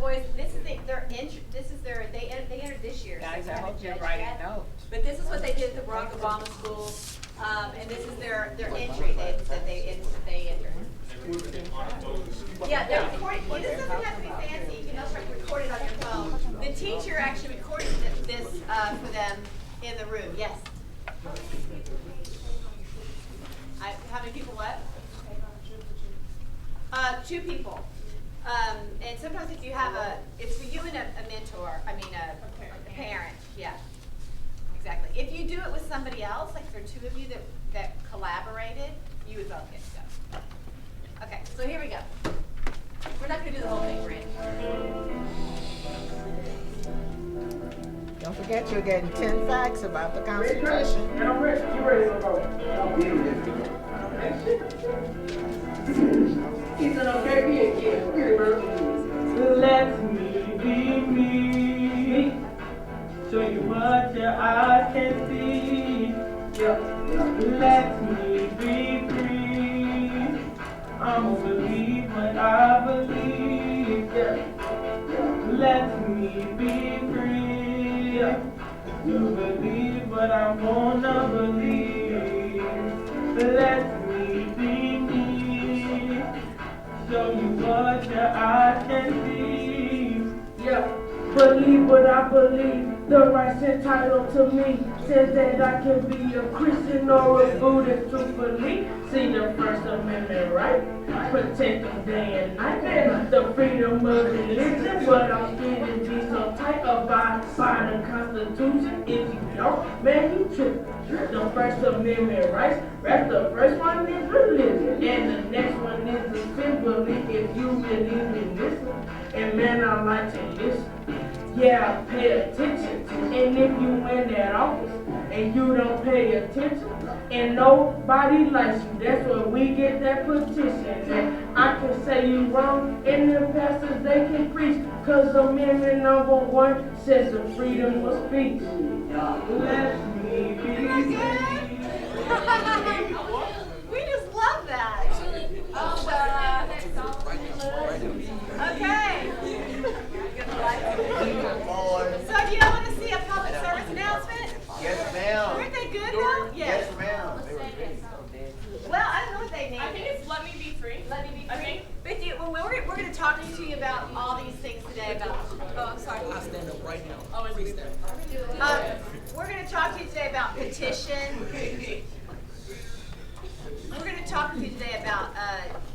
boys, this is they entered this year. Guys, so I we hope haven't you're judged writing yet. notes. But this is what they did at the Barack Obama School, and this is their entry. They entered. Yeah, they're recording. This doesn't have to be fancy. You can also record it on your phone. The teacher actually recorded this for them in the room. Yes. How many people left? 2 people. And sometimes if you have it's for you and a mentor. I mean a parent. Yeah. Exactly. If you do it with somebody else, like there are 2 of you that collaborated, you would both get to go. Okay, so here we go. We're not going to do the whole thing, Randy. Don't forget you're getting 10 facts about the Constitution. And I'm ready. You ready to go? He's an okay being kid. Let me be me. Show you what your eyes can see. Let me be free. I'm gonna believe what I believe. Let me be free. To believe what I wanna believe. Let me be me. Show you what your eyes can see. Believe what I believe. The rights entitled to me says that I can be a Christian or a Buddhist truthfully. See the First Amendment, right? Protect them day and night. The freedom of religion, but I'm scared to be so tight about by the Constitution. If you don't, man, you trippin'. The First Amendment rights, right? The first one is religion, and the next one is assembly. If you believe in this one, and man, I like to listen. Yeah, pay attention. And if you win that office and you don't pay attention and nobody likes you, that's where we get that petition. And I can say you wrong and the pastors they can preach. Cause Amendment number 1 says the freedom of speech. Let me be. We just love that. Okay. So do you want to see a public service announcement? Yes, ma'am. Weren't they good though? Yes, ma'am. Well, I don't know what they named. I think it's Let Me Be Free. Let me be free. Okay. But we're going to talk to you about all these things today about. Oh, I'm sorry. I'll stand up right now. Oh, it's Freeze there. We're going to talk to you today about petition. We're going to talk to you today about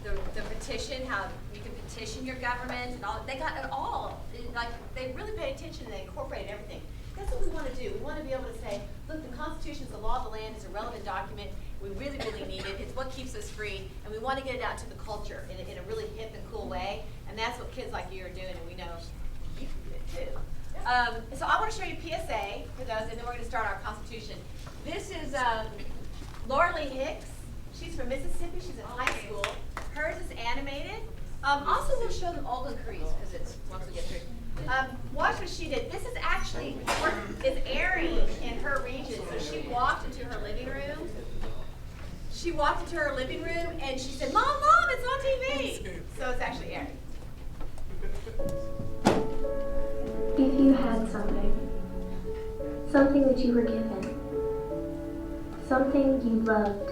the petition, how you can petition your government and all. They got it all. Like they really paid attention and they incorporated everything. That's what we want to do. We want to be able to say, look, the Constitution is the law of the land. It's a relevant document. We really, really need it. It's what keeps us free, and we want to get it out to the culture in a really hip and cool way. And that's what kids like you are doing, and we know you can do it too. So I want to show you PSA for those, and then we're going to start our Constitution. This is Laura Lee Hicks. She's from Mississippi. She's in high school. Hers is animated. Also, we'll show them Olga Crease because it's once we get through. Watch what she did. This is actually is airing in her region. So she walked into her living room. She walked into her living room and she said, "Mom, it's on TV." So it's actually airing. If you had something that you were given, something you loved,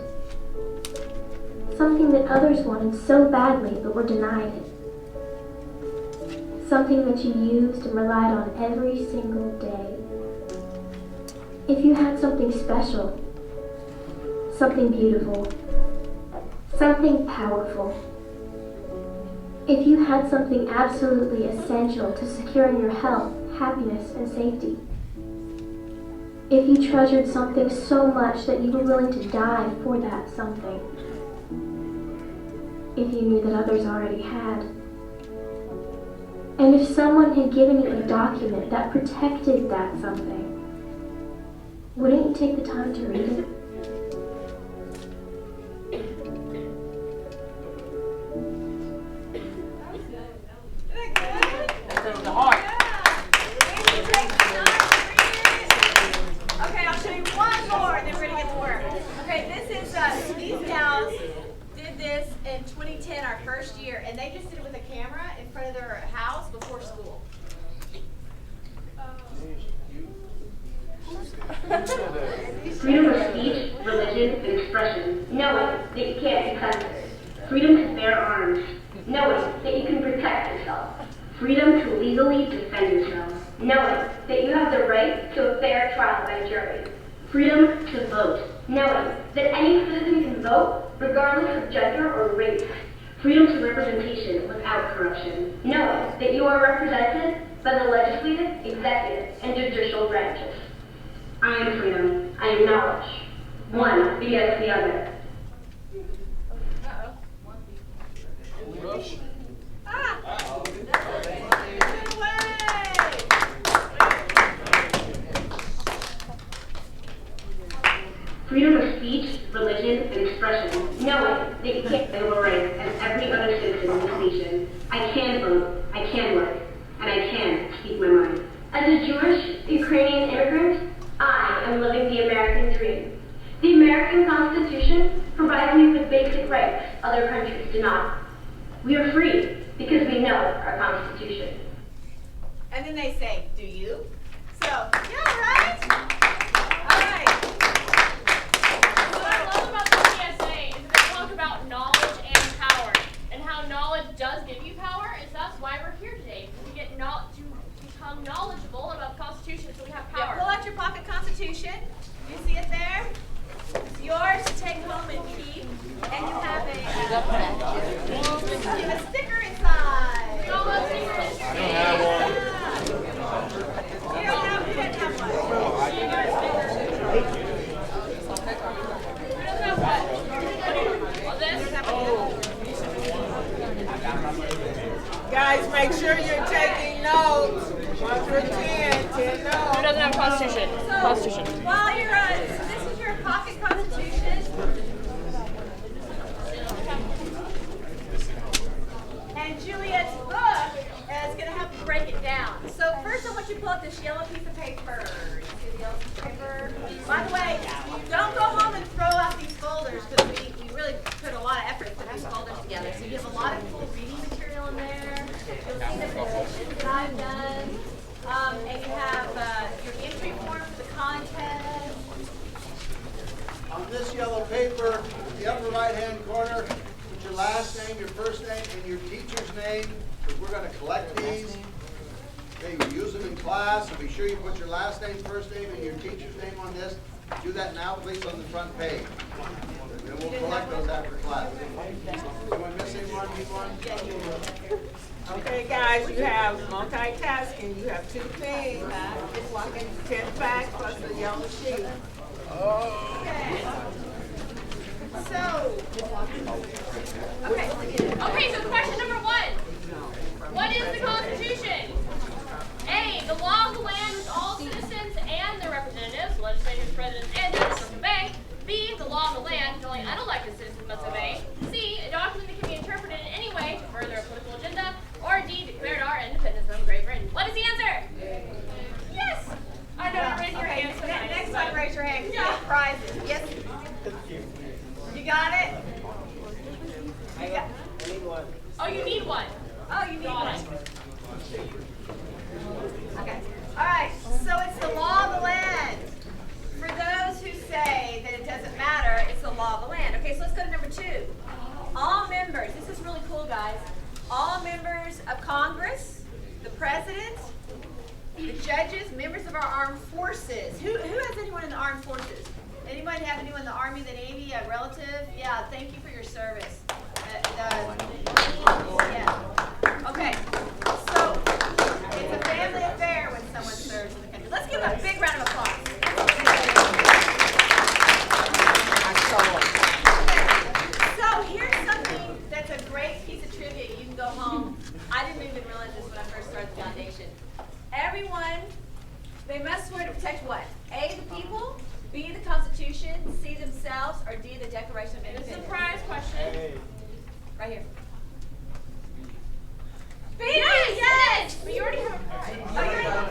something that others wanted so badly but were denied it, something that you used and relied on every single day. If you had something special, something beautiful, something powerful, if you had something absolutely essential to securing your health, happiness, and safety, if you treasured something so much that you were willing to die for that something, if you knew that others already had, and if someone had given you a document that protected that something, wouldn't you take the time to read it? Okay, I'll show you one more, and then we're gonna get to work. Okay, this is these gals did this this in 2010, our first year, and they just did it with a camera in front of their house before school. Freedom of speech, religion, and expression, knowing that you can't be censored. Freedom to bear arms, knowing that you can protect yourself. Freedom to legally defend yourself, knowing that you have the right to a fair trial by jury. Freedom to vote, knowing that any citizen can vote regardless of gender or race. Freedom to representation without corruption, knowing that you are represented by the legislative, executive, and judicial branches. I am freedom. I am knowledge. One begets the other. Freedom of speech, religion, and expression, knowing that you can't have a right as every other citizen in this nation. I can vote, I can work, and I can speak my mind. As a Jewish Ukrainian immigrant, I am living the American dream. The American Constitution provides me with basic rights other countries do not. We are free because we know our Constitution. And then they say, do you? So, yeah, right? All right. What I love about the PSA is that they talk about knowledge and power, and how knowledge does give you power, and so that's why we're here today, because we get to become knowledgeable about the Constitution, so we have Yeah, power. pull out your pocket Constitution. You see it there? It's yours to take home and keep. And you have a sticker inside. We all have secrets. You don't have one. You didn't have one. We don't have what? Well, this? Guys, make sure you're taking notes. 1 through 10, 10 Who notes. doesn't have a Constitution? So, while you're so this is your pocket Constitution. And Juliet's book is going to help you break it down. So first I want you to pull out this yellow piece of paper. You see the yellow piece of paper? By the way, don't go home and throw out these folders because we really put a lot of effort to put these folders together. So you have a lot of cool reading material in there. You'll see the petitions that I've done. And you have your entry form for the contest. On this yellow paper, in the upper right-hand corner, put your last name, your first name, and your teacher's name, because we're going to collect these. Okay, you use them in class, so be sure you put your last name, first name, and your teacher's name on this. Do that now, please, on the front page. And we'll collect those after class. Am I missing one? Need one? Okay, guys, you have multitasking. You have 2 things. 10 facts plus the yellow sheet. Okay. So, Okay, so question number 1. What is the Constitution? A, the law of the land with all citizens and their representatives, legislators, presidents, and judges must obey. B, the law of the land, which only unelected citizens must obey. C, a document that can be interpreted in any way to further a political agenda. Or D, declared our independence from Great Britain. What is the answer? Yes! I know, raise your hand so nice. next one, raise your hand. Yeah. Prizes. Yes. You got it? You got Oh, you need one. Oh, you need Got one. it. Okay. All right. So it's the law of the land. For those who say that it doesn't matter, it's the law of the land. Okay, so let's go to number 2. All members, this is really cool, guys. All members of Congress, the president, the judges, members of our armed forces. Who has anyone in the armed forces? Anybody have anyone in the Army, the Navy, a relative? Yeah, thank you for your service. Yeah. Okay. So it's a family affair when someone serves in the country. Let's give a big round of applause. So here's something that's a great piece of trivia. You can go home. I didn't even realize this when I first started the foundation. Everyone, they must swear to protect what? A, the people, B, the Constitution, C, themselves, or D, the Declaration of And a Independence. surprise question. Right here. B, Yes! But you already have a prize. Oh, you already have a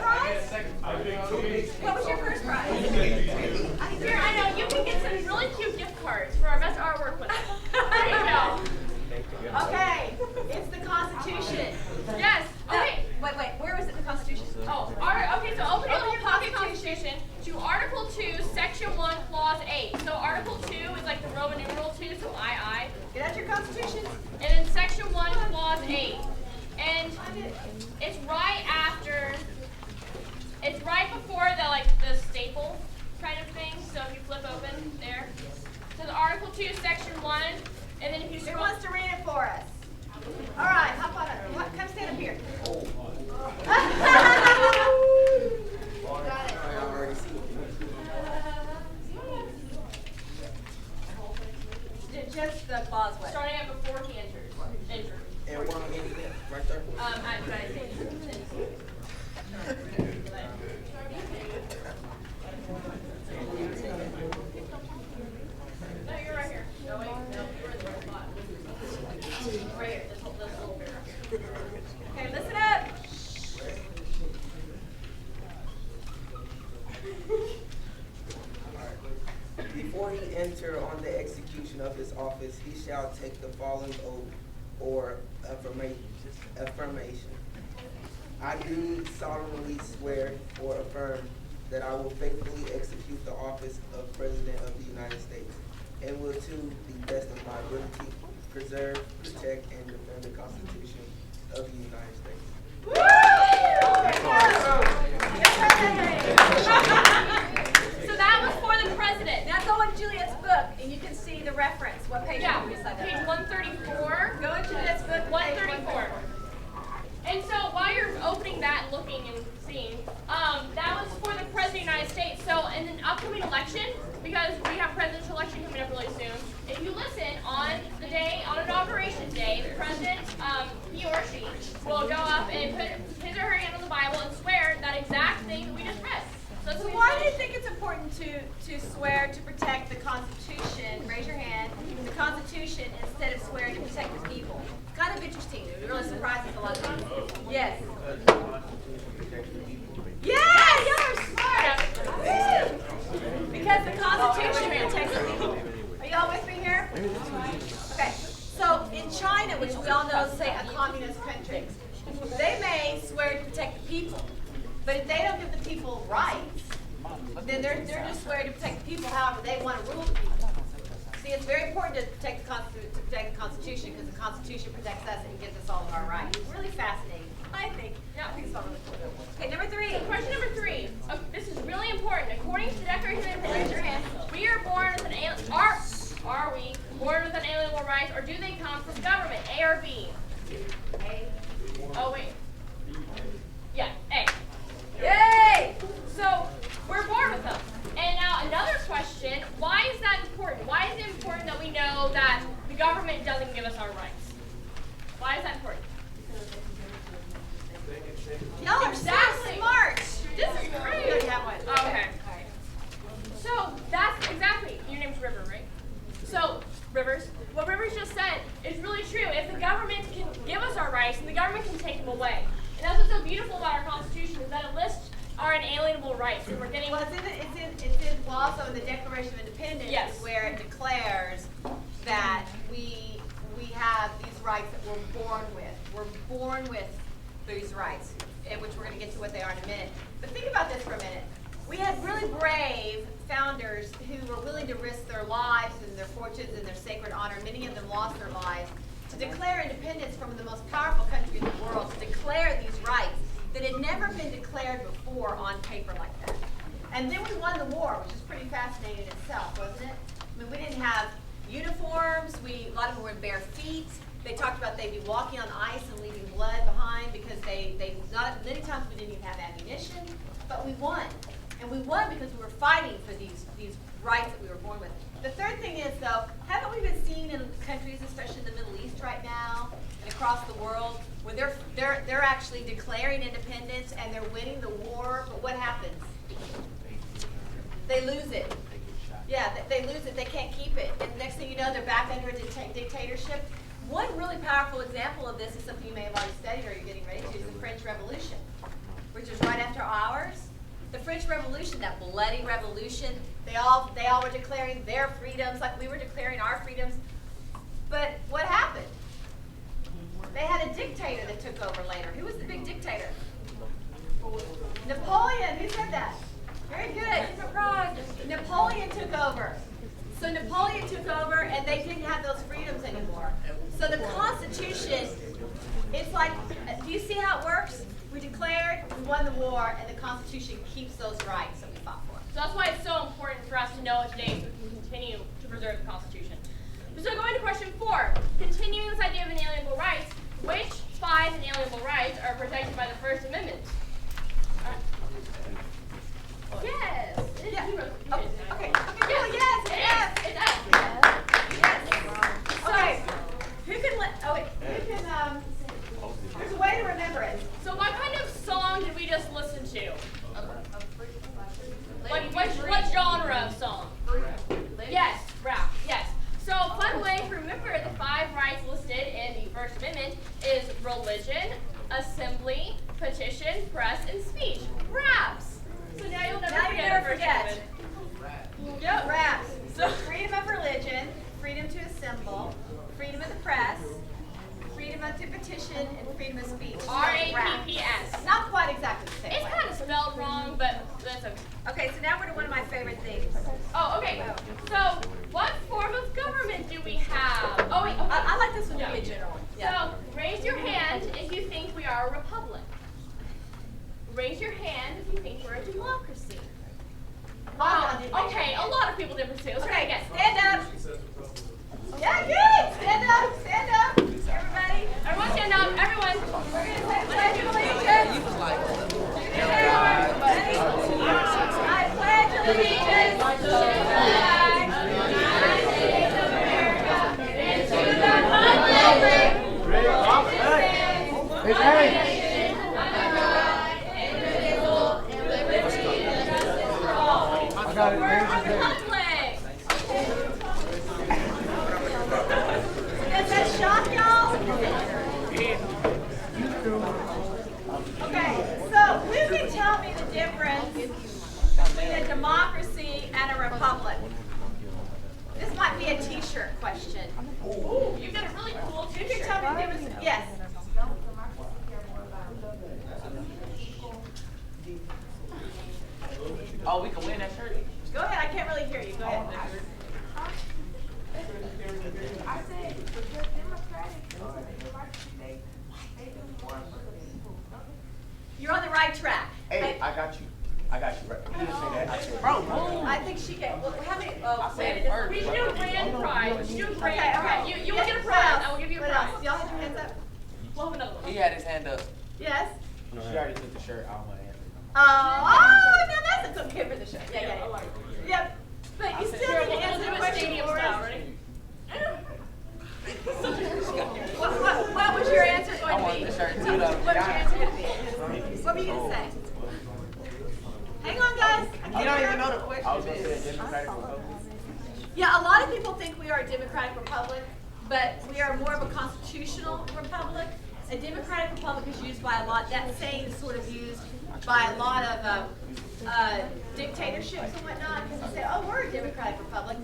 prize? What was your first prize? Here, I know, you can get some really cute gift cards for our best artwork with us. There you go. 8. And it's right after, it's right before the staple kind of thing. So if you flip open there, so the Article 2, Section 1, and then if you Who scroll. wants to read it for us? All right, hop on up. Come stand up here. Got it. Just the Boswell. Starting at before he enters. And where I'm ending it, right there. I think. No, you're right here. No, wait, no, you're in the right spot. Right here, this little paragraph. Okay, listen up. Before he enter on the execution of his office, he shall take the following oath or affirmation. I do solemnly swear or affirm that I will faithfully execute the office of President of the United States and will, to the best of my ability, preserve, protect, and defend the Constitution of the United States. So that was for the president. Now go in Juliet's book and you can see the reference. What page? Yeah, are you beside that? page 134. Go in Juliet's book. page 134. And so while you're opening that, looking and seeing, that was for the President of the United States. So in an upcoming election, because we have presidential election coming up really soon, if you listen on the day, on Inauguration Day, the president, he or she, will go up and put his or her hand on the Bible and swear that exact thing that we just read. So why do you think it's important to swear to protect the Constitution? Raise your hand. The Constitution instead of swearing to protect the people. It's kind of interesting. It really surprises a lot of people. Yes. Yeah, you're smart. Because the Constitution protects the people. Are y'all with me here? Okay. So in China, which we all know is, say, a communist country, they may swear to protect the people. But if they don't give the people rights, then they're just swearing to protect the people however they want to rule the people. See, it's very important to protect the Constitution because the Constitution protects us and gives us all of our rights. It's really fascinating, I think. Yeah, I think it's all really cool. Okay, number 3. Question number 3. This is really important. According to the Declaration of Independence, Raise your hand. we are born with an alien. Are we born with unalienable rights, or do they come from government? A or B? A. Oh wait. Yeah, A. Yay! So we're born with them. And now another question: why is that important? Why is it important that we know that the government doesn't give us our rights? Why is that important? Y'all are Exactly. so smart. This is great. You already have one. Okay. So that's exactly, your name's River, right? So, Rivers, what Rivers just said is really true. If the government can give us our rights, and the government can take them away. And that's what's so beautiful about our Constitution, is that it lists our inalienable rights. And we're getting, Well, well, also in the Declaration of Independence, Yes. is where it declares that we have these rights that we're born with. We're born with these rights, which we're going to get to what they are in a minute. But think about this for a minute. We had really brave founders who were willing to risk their lives and their fortunes and their sacred honor. Many of them lost their lives to declare independence from the most powerful country in the world, to declare these rights that had never been declared before on paper like that. And then we won the war, which is pretty fascinating in itself, wasn't it? I mean, we didn't have uniforms. A lot of them were in bare feet. They talked about they'd be walking on ice and leaving blood behind because many times we didn't even have ammunition, but we won. And we won because we were fighting for these rights that we were born with. The third thing is, though, haven't we been seeing in countries, especially in the Middle East right now, and across the world, where they're actually declaring independence and they're winning the war, but what happens? They lose it. Yeah, they lose it. They can't keep it. And the next thing you know, they're back under a dictatorship. One really powerful example of this is something you may have already studied or you're getting ready to, is the French Revolution, which is right after ours. The French Revolution, that bloody revolution, they all were declaring their freedoms like we were declaring our freedoms. But what happened? They had a dictator that took over later. Who was the big dictator? Napoleon. Who said that? Very good. Napoleon took over. So Napoleon took over and they didn't have those freedoms anymore. So the Constitution won the war, and the Constitution keeps those rights that we fought for. So that's why it's so important for us to know it today so we can continue to preserve the Constitution. So going to question 4, continuing this idea of inalienable rights, which 5 inalienable rights are protected by the First Amendment? Yes. It is. Yeah. He wrote- he Oh, did. okay. Cool. Yes. It Yes. is. It's us. Yes. Okay. Who can let? Oh wait. Who can? There's a way to remember it. So what kind of song did we just listen to? Like what genre of song? Yes, rap. Yes. So a fun way to remember the 5 rights listed in the First Amendment is religion, assembly, petition, press, and speech. Raps. So now you'll never Now you forget never the First forget. Amendment. Yep. Raps. So freedom of religion, freedom to assemble, freedom of the press, freedom to petition, and freedom of speech. R-A-P-P-S. Not quite exactly the same It's way. kind of spelled wrong, but that's okay. Okay, so now we're to one of my favorite things. Oh, okay. So what form of government do we have? Oh, wait. Okay. I like this one to Yeah. be a general one. Yeah. So raise your hand if you think we are a raise your hand if you think we're a democracy. Okay, a lot of people did too. Let's try Okay, again. stand up. Yeah, good. Stand up. Stand up. Everybody. Everyone stand up. Everyone. We're going to say pledge of allegiance. I pledge allegiance to the flag of the United States of America and to the republic for which it stands, one nation, under God, indivisible, and liberty and justice for all. We're a republic. Does that shock y'all? Okay, so who can tell me the difference between a democracy and a republic? This might be a t-shirt question. Ooh, you've got a really cool Who can t-shirt. tell me the difference? Yes. Oh, we can win that shirt. Go ahead, I can't really hear you. Go ahead. I said, because Democratic, they do more for the people. You're on the right track. Hey, I got you. I got you. Right. You didn't say that. I said, bro, I think she get, well, how many, oh, said wait, it first. We should do a grand prize. We should do a grand Okay, prize. okay. You will get a What prize. else? I will give you a What prize. else? Y'all have your hands up? We'll have another one. he had his hand up. Yes? She already took the shirt out of my hand. Oh, no, that's a good kid for the show. Yeah. Yep. But you still Here, need to we'll answer do the a question stadium for style. us. Ready? What was your answer I going to want be? the shirt too, though. What was your answer going to be? What were you going to say? Hang on, guys. I can't hear. know the question. I was going to say a Democratic Republic. Yeah, a lot of people think we are a democratic republic, but we are more of a constitutional republic. A democratic republic is used by a lot, that saying is sort of used by a lot of dictatorships and whatnot, because they say, oh, we're a democratic republic,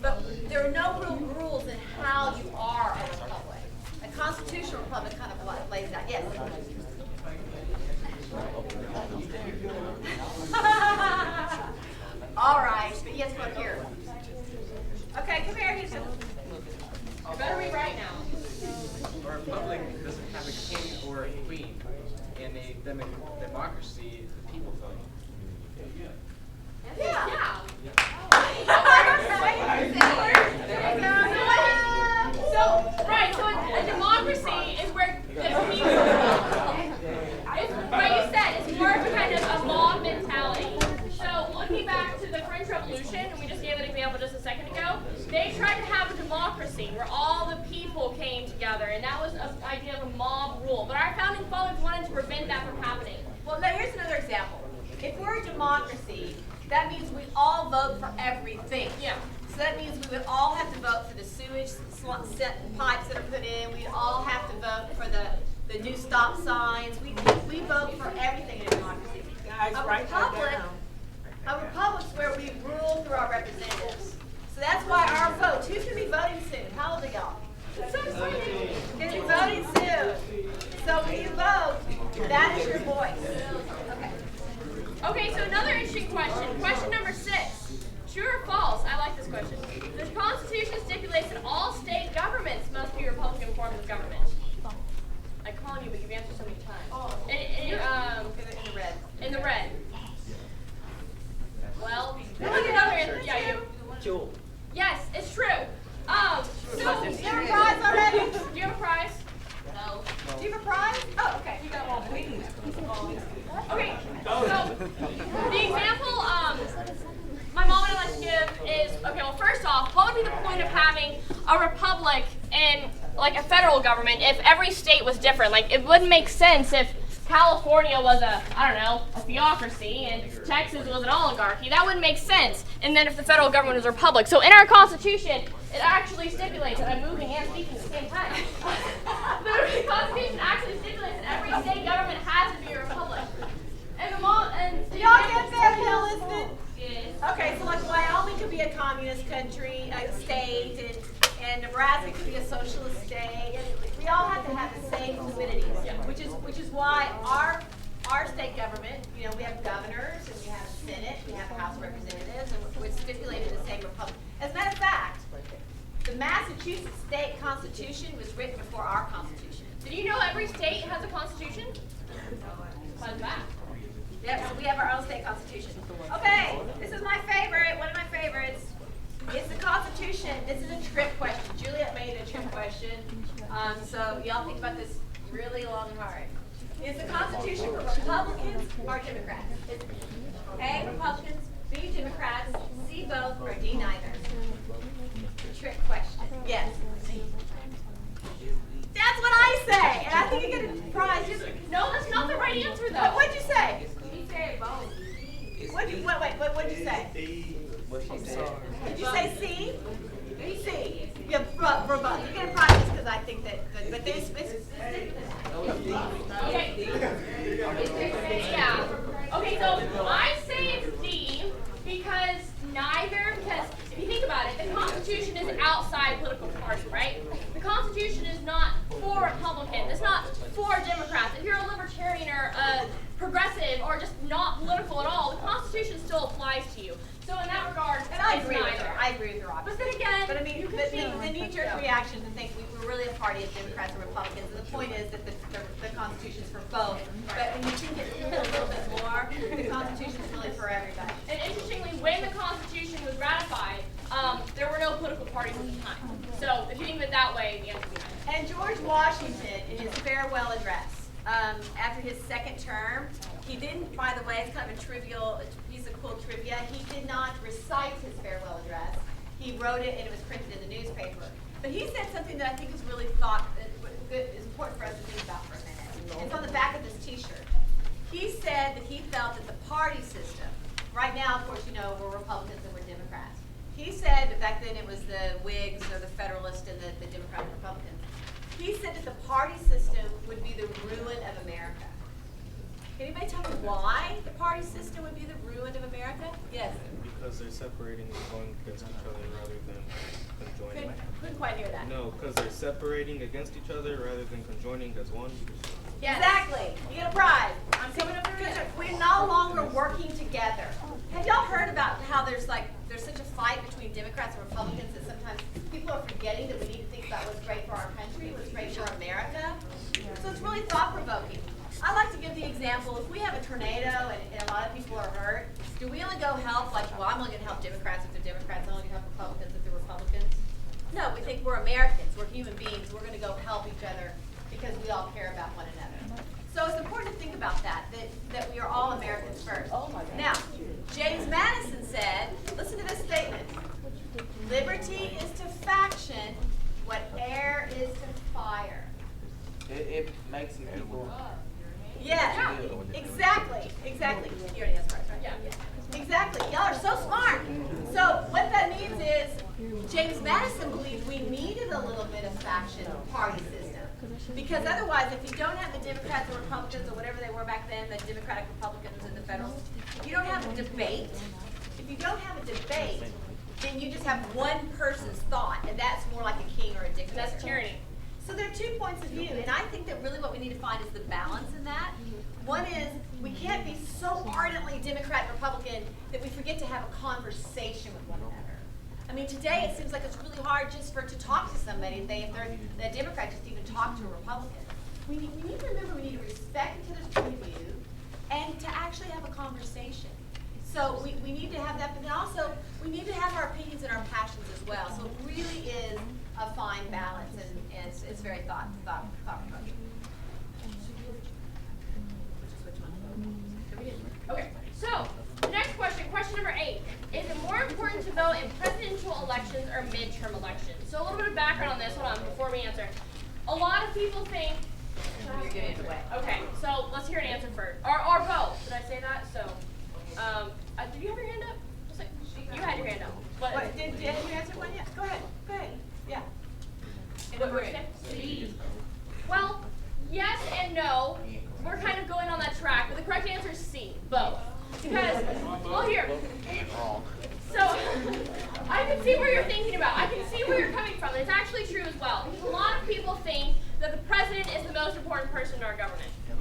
but there are no real rules in how you are a republic. A constitutional republic kind of lays out. Yes? All right, but yes, go up here. Okay, come here. He's You better be right now. A republic doesn't have a king or a queen. In a democracy, the people vote. Yeah. So a democracy is where the people, it's what you said, it's more of a kind of a mob mentality. So looking back to the French Revolution, and we just gave an example just a second ago, they tried to have a democracy where all the people came together, and that was an idea of a mob rule. But our founding fathers wanted to prevent that from happening. Well, now here's another example. If we're a democracy, that means we all vote for everything. Yeah. So that means we would all have to vote for the sewage pipes that are put in. We'd all have to vote for the new stop signs. We vote for everything in a democracy. Guys, A write that republic, down. a republic's where we rule through our representatives. So that's why our votes. Who's gonna be voting soon? How old are y'all? It's so exciting. Gonna be voting soon. So when you vote, that is your voice. Okay. Okay, so another interesting question. Question number 6. True or false? I like this question. The Constitution stipulates that all state governments must be Republican forms of government. I'm calling you, but you've answered so many times. Oh. And, In the red. Do you have a prize? Oh, okay. You got all queens. Okay, so the example my mom and I like to give is, okay, well, first off, what would be the point of having a republic and like a federal government if every state was different? Like, it wouldn't make sense if California was a, I don't know, a theocracy and Texas was an oligarchy. That wouldn't make sense. And then if the federal government was a republic. So in our Constitution, it actually stipulates, and I'm moving and speaking at the same time. The Constitution actually stipulates that every state government has to be a republic. And the mom and Y'all get that, Hilliston? Yes. Okay, so like Wyoming could be a communist country, a state, and Nebraska could be a socialist state. And we all have to have the same fluidity, which is why our state government, you know, we have governors and we have a Senate, we have a House of Representatives, and we're stipulated the same republic. As a matter of fact, the Massachusetts state constitution was written before our constitution. Did you know every state has a constitution? Fun fact. Yep, so we have our own state constitution. Okay, this is my favorite, one of my favorites. It's the Constitution. This is a trick question. Juliet made a trick question. So y'all think about this really long and hard. Is the Constitution for Republicans or Democrats? Is A, Republicans, B, Democrats, C, both, or D, neither? Trick question. Yes. That's what I say, and I think you get a prize. No, that's not the right answer, though. What'd you say? He said both. What'd you say? What she said. Did you say C? C. Yeah, for both. You get a prize because I think that, but there's, Okay. Yeah. Okay, so I say it's D because if you think about it, the Constitution is outside political party, right? The Constitution is not for Republicans. It's not for Democrats. If you're a libertarian or a progressive or just not political at all, the Constitution still applies to you. So in that regard, and I it's agree with neither. her. I agree with her. But then again, but I mean, the knee-jerk reaction to think we're really a party of Democrats and Republicans, and the point is that the Constitution is for both. But when you think it a little bit more, the Constitution is really for everybody. And interestingly, when the Constitution was ratified, there were no political parties at the time. So if you think of it that way, the answer would be no. And George Washington, in his farewell address, after his second term, he didn't, by the way, it's kind of a trivial piece of cool trivia, he did not recite his farewell address. He wrote it and it was printed in the newspaper. But he said something that I think is really is important for us to think about for a minute. It's on the back of this t-shirt. He said that he felt that the party system, right now, of course, you know, we're Republicans and we're Democrats. He said that back then it was the Whigs or the Federalists and the Democratic Republicans. He said that the party system would be the ruin of America. Can anybody tell me why the party system would be the ruin of America? Yes. Because they're separating and going against each other rather than conjoining. Couldn't quite hear that. No, because they're separating against each other rather than conjoining as one. Yes. Exactly. You get a prize. I'm coming up here. We're no longer working together. Have y'all heard about how there's such a fight between Democrats and Republicans that sometimes people are forgetting that we need to think about what's great for our country, what's great for America? So it's really thought-provoking. I like to give the example, if we have a tornado and a lot of people are hurt, do we only go help, like, well, I'm only going to help Democrats if they're Democrats, I'm only going to help Republicans if they're Republicans? No, we think we're Americans, we're human beings, we're going to go help each other because we all care about one another. So it's important to think about that we are all Americans first. Now, James Madison said, listen to this statement, liberty is to faction what air is to fire. It makes people. Yeah, exactly. You already asked first, right? Yeah. Exactly. Y'all are so smart. So what that means is James Madison believed we needed a little bit of faction party system. Because otherwise, if you don't have the Democrats or Republicans or whatever they were back then, the Democratic Republicans and the Federalists, if you don't have a debate, then you just have one person's thought, and that's more like a king or a dictator. That's tyranny. So there are 2 points of view, and I think that really what we need to find is the balance in that. One is we can't be so ardently Democrat and Republican that we forget to have a conversation with one another. I mean, today it seems like it's really hard just to talk to somebody if they're a Democrat, just even talk to a Republican. We need to remember we need to respect each other's point of view and to actually have a conversation. So we need to have that, but then also we need to have our opinions and our passions as well. So it really is a fine balance, and it's very thought-provoking. Okay, so the next question, question number 8. Is it more important to vote in presidential elections or midterm elections? So a little bit of background on this, hold on, before we answer. A lot of people think, You're giving it away. okay, so let's hear an answer first. Or both, did I say that? So, did you have your hand up? Just like, you had your hand up. But, What, did you answer one yet? Go ahead, yeah. What were you saying? Well, yes and no. We're kind of going on that track, but the correct answer is C, both. Because, well, here. So, I can see where you're thinking about. I can see where you're coming from. And it's actually true as well. Because a lot of people think that the president is the most important person in our government. And,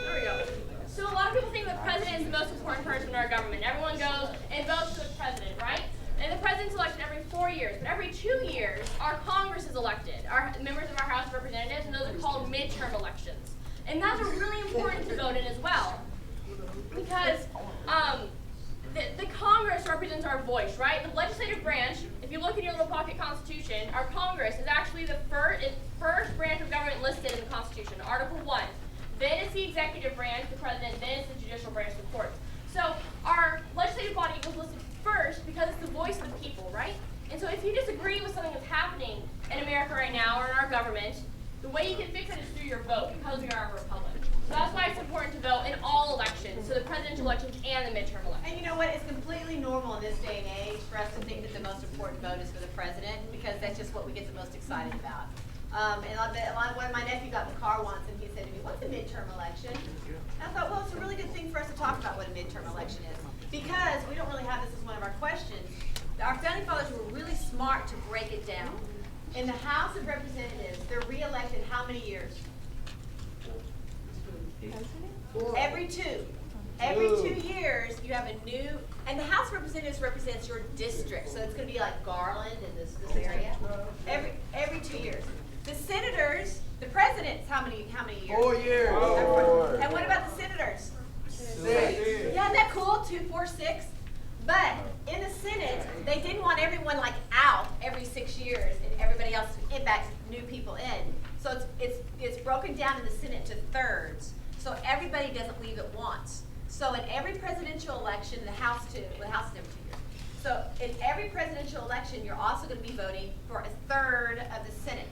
there we go. So a lot of people think the president is the most important person in our government. Everyone goes and votes for the president, right? And the president's elected every 4 years, but every 2 years, our Congress is elected, our members of our House of Representatives, and those are called midterm elections. And those are really important to vote in as well, because the Congress represents our voice, right? The legislative branch, if you look in your little pocket constitution, our Congress is actually the first branch of government listed in the Constitution, Article 1. Then it's the executive branch, the president, then it's the judicial branch, the courts. So our legislative body was listed first because it's the voice of the people, right? And so if you disagree with something that's happening in America right now or in our government, the way you can fix it is through your vote because we are a republic. So that's why it's important to vote in all elections, so the presidential elections and the midterm elections. And you know what? It's completely normal in this day and age for us to think that the most important vote is for the president because that's just what we get the most excited about. When my nephew got in the car once and he said to me, "What's a midterm election?" And I thought, well, it's a really good thing for us to talk about what a midterm election is because we don't really have this as one of our questions. Our founding fathers were really smart to break it down. In the House of Representatives, they're re-elected how many years? Every two. Every 2 years, you have a new, and the House of Representatives represents your district, so it's going to be like Garland in this area. Every 2 years. The senators, the presidents, how many years? 4 years. And what about the senators? 6. Yeah, isn't that cool? 2, 4, 6. But in the Senate, they didn't want everyone like out every 6 years and everybody else back new people in. So it's broken down in the Senate to thirds. So everybody doesn't leave at once. So in every presidential election, the House is every 2 years. So in every presidential election, you're also going to be voting for a third of the Senate.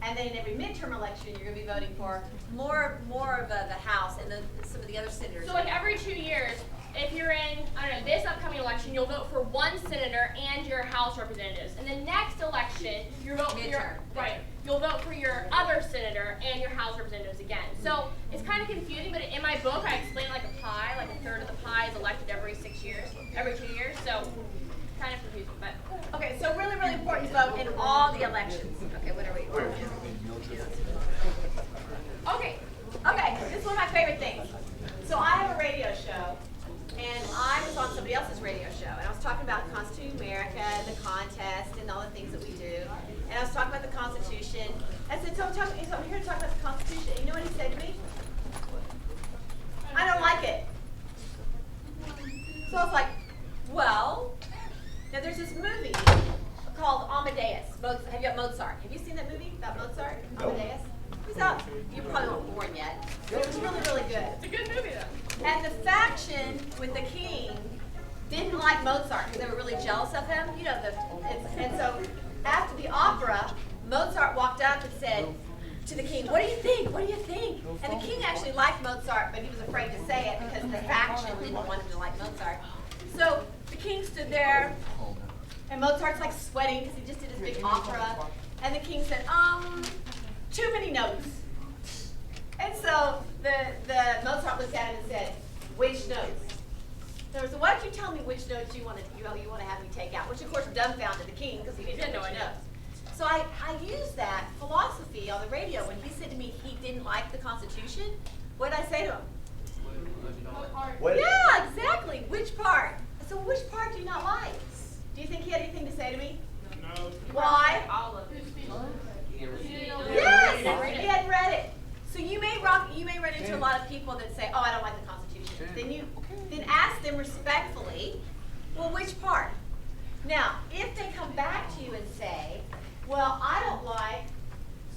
And then in every midterm election, you're going to be voting for more of the House and some of the other senators. So like every 2 years, if you're in, I don't know, this upcoming election, you'll vote for one senator and your House representatives. And the next election, you'll vote for your, right, you'll vote for your other senator and your House representatives again. So it's kind of confusing, but in my book, I explain like a pie, like a third of the pie is elected every 6 years, every 2 years. So kind of confusing, but. Okay, so really, really important to vote in all the elections. Okay, what are we? Okay, this is one of my favorite things. So I have a radio show, and I was on somebody else's radio show, and I was talking about the Constitution of America, and the contest, and all the things that we do. And I was talking about the Constitution. I said, so I'm here to talk about the Constitution. And you know what he said to me? I don't like it. So I was like, well, now there's this movie called Amadeus. Have you got Mozart? Have you seen that movie about Mozart? Amadeus? Who's out? You probably weren't born yet. But it was really, really good. It's a good movie though. And the faction with the king didn't like Mozart because they were really jealous of him. You know, and so after the opera, Mozart walked up and said to the king, "What do you think? What do you think?" And the king actually liked Mozart, but he was afraid to say it because the faction didn't want him to like Mozart. So the king stood there, and Mozart's like sweating because he just did his big opera. And the king said, too many notes. And so the Mozart looked at him and said, "Which notes?" So why don't you tell me which notes you want to have me take out? Which of course dumbfounded the king because he didn't know which notes. So I used that philosophy on the radio when he said to me he didn't like the Constitution. What did I say to him? Yeah, exactly. Which part? So which part do you not like? Do you think he had anything to say to me? No. Why? All of it. Yes, he hadn't read it. So you may run into a lot of people that say, "Oh, I don't like the Constitution." Then ask them respectfully, "Well, which part?" Now, if they come back to you and say, "Well, I don't like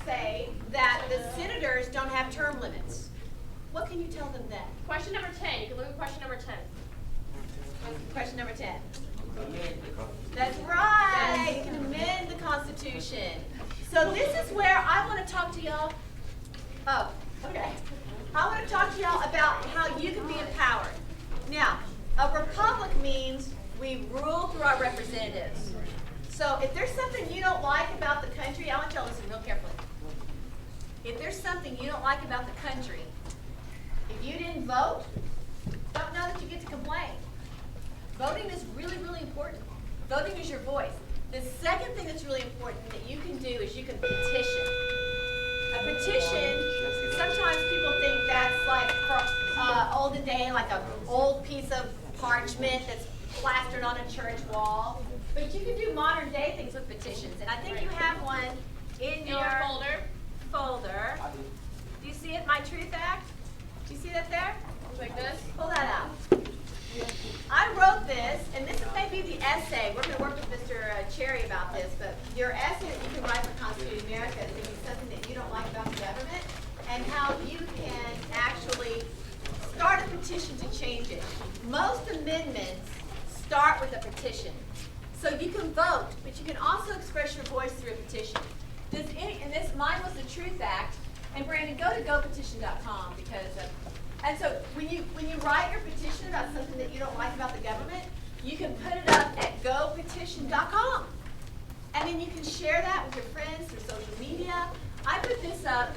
say that the senators don't have term limits. What can you tell them then? Question number 10. You can look at question number 10. Question number 10. That's right. You can amend the Constitution. So this is where I want to talk to y'all. Oh, okay. I want to talk to y'all about how you can be empowered. Now, a republic means we rule through our representatives. So if there's something you don't like about the country, I want y'all to listen real carefully. If there's something you don't like about the country, if you didn't vote, don't know that you get to complain. Voting is really, really important. Voting is your voice. The second thing that's really important that you can do is you can petition. A petition, sometimes people think that's like for olden day, like an old piece of parchment that's plastered on a church wall. But you can do modern day things with petitions. And I think you have one in your folder. Do you see it, My Truth Act? Do you see that there? Like this? Pull that out. I wrote this, and this is maybe the essay. We're going to work with Mr. Cherry about this, but your essay that you can write for Constitute America is going to be something that you don't like about the government, and how you can actually start a petition to change it. Most amendments start with a petition. So you can vote, but you can also express your voice through a petition. And this, mine was the Truth Act, and Brandon, go to gopetition.com because and so when you write your petition about something that you don't like about the government, you can put it up at gopetition.com. And then you can share that with your friends through social media. I put this up,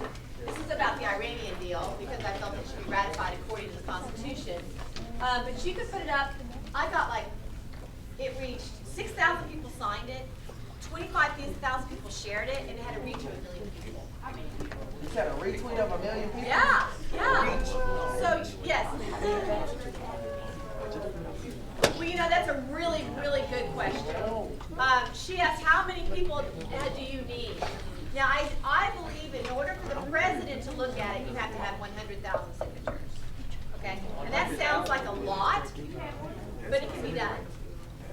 this is about the Iranian deal because I felt it should be ratified according to the Constitution. But you could put it up, I got like, it reached 6,000 people signed it, 25,000 people shared it, and it had a reach of 1 million people. You said a retweet of 1 million people? Yeah, yeah. So, yes. Well, you know, that's a really, really good question. She asked, how many people do you need? Now, I believe in order for the president to look at it, you have to have 100,000 signatures. Okay? And that sounds like a lot, but it can be done.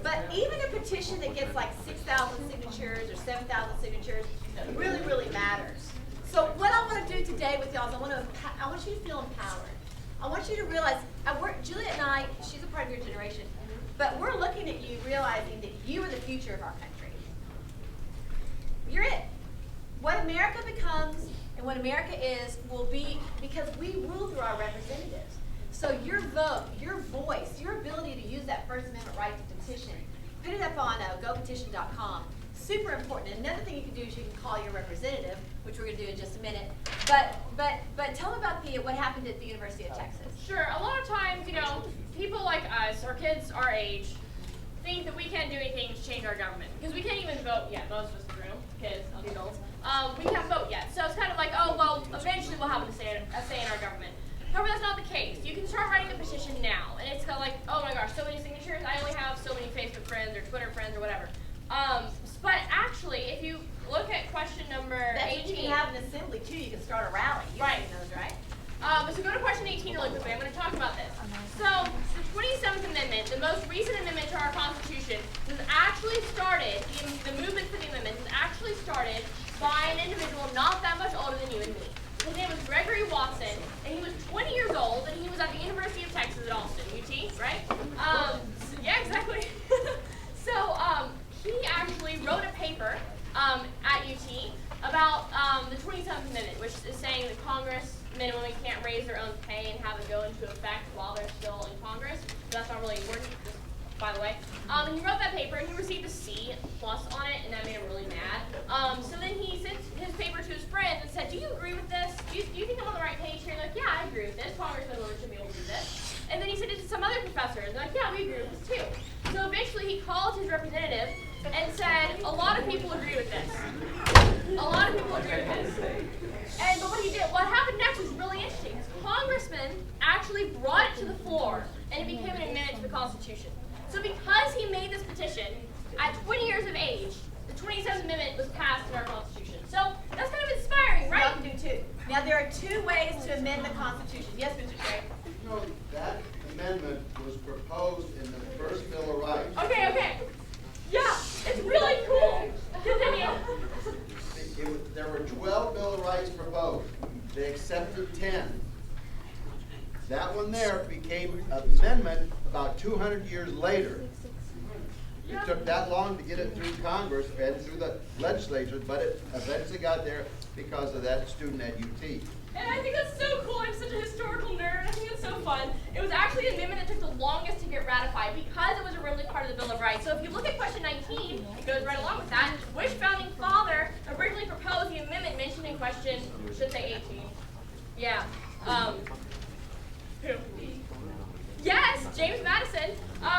But even a petition that gets like 6,000 signatures or 7,000 signatures really, really matters. So what I want to do today with y'all is I want you to feel empowered. I want you to realize, Juliet and I, she's a part of your generation, but we're looking at you realizing that you are the future of our country. You're it. What America becomes and what America is will be because we rule through our representatives. So your vote, your voice, your ability to use that First Amendment right to petition, put it up on gopetition.com. Super important. And another thing you can do is you can call your representative, which we're going to do in just a minute. But tell them about what happened at the University of Texas. Sure. A lot of times, you know, people like us, or kids our age, think that we can't do anything to change our government because we can't even vote yet. Most of us in the room, kids, adults, we can't vote yet. So it's kind of like, oh well, eventually we'll have a say in our government. However, that's not the case. You can start writing a petition now, and it's kind of like, oh my gosh, so many signatures. I only have so many Facebook friends or Twitter friends or whatever. But actually, if you look at question number 18, you can have an assembly too. You can start a rally. You've seen those, right? So go to question 18 really quickly. I'm going to talk about this. So the 27th Amendment, the most recent amendment to our Constitution, was actually started. The movement for the amendment was actually started by an individual not that much older than you and me. His name was Gregory Watson, and he was 20 years old, and he was at the University of Texas at Austin, UT, right? Yeah, exactly. So he actually wrote a paper at UT about the 27th Amendment, which is saying that congressmen and women can't raise their own pay and have it go into effect while they're still in Congress. So that's not really important, just by the way. And he wrote that paper, and he received a C+ on it, and that made him really mad. So then he sent his paper to his friends and said, do you agree with this? Do you think I'm on the right page here? And they're like, yeah, I agree with this. Congressmen and women should be able to do this. And then he sent it to some other professors, and they're like, yeah, we agree with this too. So eventually he called his representative and said, a lot of people agree with this. A lot of people agree with this. But what happened next was really interesting. His congressman actually brought it to the floor, and it became an amendment to the Constitution. So because he made this petition, at 20 years of age, the 27th Amendment was passed in our Constitution. So that's kind of inspiring, right? Y'all can do too. Now there are 2 ways to amend the Constitution. Yes, Mr. Cherry? No, that amendment was proposed in the first Bill of Rights. Okay. Yeah, it's really cool. Continue. there were 12 Bill of Rights proposed. They accepted 10. That one there became amendment about 200 years later. It took that long to get it through Congress and through the legislature, but it eventually got there because of that student at UT. And I think that's so cool. I'm such a historical nerd. I think it's so fun. It was actually an amendment that took the longest to get ratified because it was originally part of the Bill of Rights. So if you look at question 19, it goes right along with that. Which founding father originally proposed the amendment mentioned in question, should say 18? Yeah. Who? Yes, James Madison.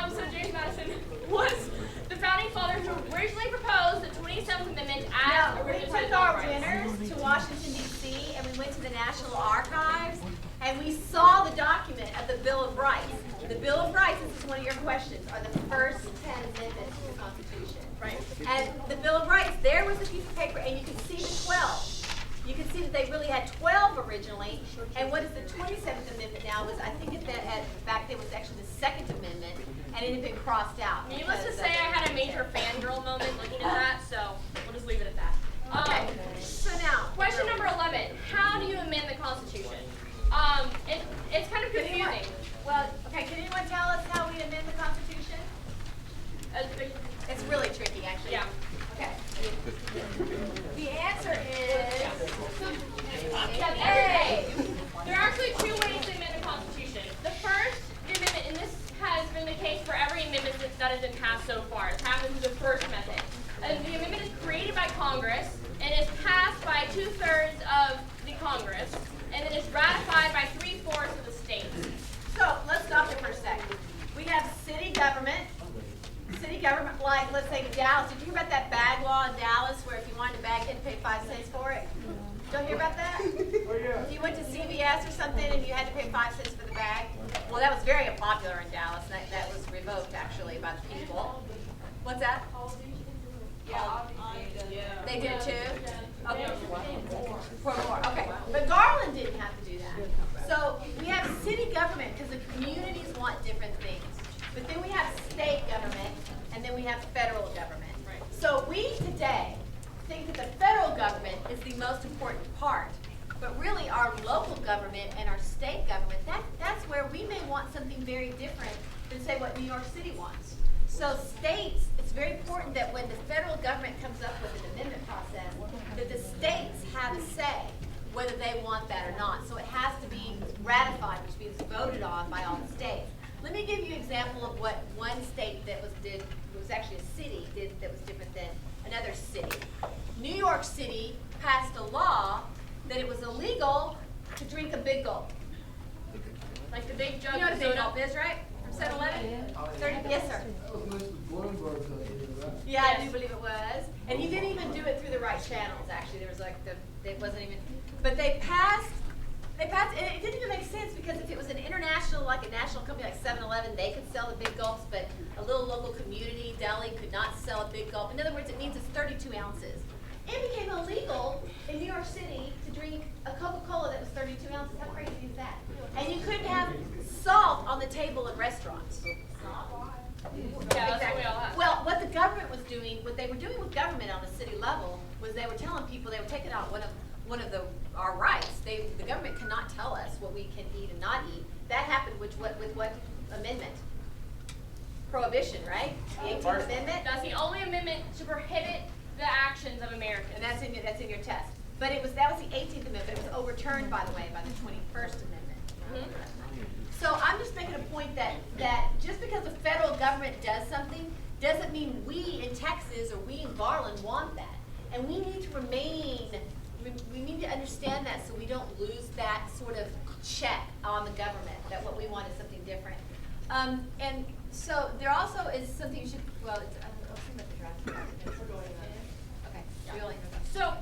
So James Madison was the founding father who originally proposed the 27th Amendment as No, we originally took Bill of our Rights. winners to Washington, D.C., and we went to the National Archives, and we saw the document of the Bill of Rights. The Bill of Rights, this is one of your questions, are the first 10 amendments to the Constitution. Right. And the Bill of Rights, there was a piece of paper, and you can see the 12. You can see that they really had 12 originally, and what is the 27th Amendment now was, I think back then was actually the Second Amendment, and it had been crossed out. Needless to say, I had a major fangirl moment looking at that, so we'll just leave it at that. Okay, so now. Question number 11. How do you amend the Constitution? It's kind of confusing. Well, okay, can anyone tell us how we amend the Constitution? It's really tricky, actually. Yeah. Okay. The answer is A. There are actually two ways to amend the Constitution. The first amendment, and this has been the case for every amendment that has been passed so far, it's happened through the first method. The amendment is created by Congress and is passed by 2/3 of the Congress, and then is ratified by 3/4 of the states. So let's stop there for a second. We have city government. City government, like let's say Dallas. Did you hear about that bag law in Dallas where if you wanted a bag, you had to pay 5 cents for it? Don't hear about that? If you went to CVS or something and you had to pay 5 cents for the bag? Well, that was very unpopular in Dallas. That was revoked actually by the people. What's that? Yeah. They did too? Okay. For more. Okay. But Garland didn't have to do that. So we have city government because the communities want different things. But then we have state government, and then we have federal government. Right. So we today think that the federal government is the most important part. But really our local government and our state government, that's where we may want something very different than say what New York City wants. So states, it's very important that when the federal government comes up with an amendment process, that the states have a say whether they want that or not. So it has to be ratified, which means voted on by all the states. Let me give you an example of what one state that was actually a city did that was different than another city. New York City passed a law that it was illegal to drink a big gulp. Like the big jug You know what a of big soda. gulp is, right? From 7-Eleven? Yes, sir. That was Mr. Bloomberg, right? Yeah, I do believe it was. And he didn't even do it through the right channels, actually. There was like it wasn't even, but they passed, and it didn't even make sense because if it was an international, like a national company like 7-Eleven, they could sell the big gulps, but a little local community deli could not sell a big gulp. In other words, it means it's 32 ounces. It became illegal in New York City to drink a Coca-Cola that was 32 ounces. How crazy is that? And you couldn't have salt on the table in restaurants. Yeah, that's what we all have. Well, what the government was doing, what they were doing with government on the city level, was they were telling people, they were taking out one of our rights. The government cannot tell us what we can eat and not eat. That happened with what amendment? Prohibition, right? The 18th Amendment. That's the only amendment to prohibit the actions of Americans. And that's in your test. But that was the 18th Amendment. It was overturned, by the way, by the 21st Amendment. Mm-hmm. So I'm just making a point that just because the federal government does something doesn't mean we in Texas or we in Garland want that. And we need to we need to understand that so we don't lose that sort of check on the government, that what we want is something different. And so there also is something you should, well, I'll see about the draft. Okay, really. So,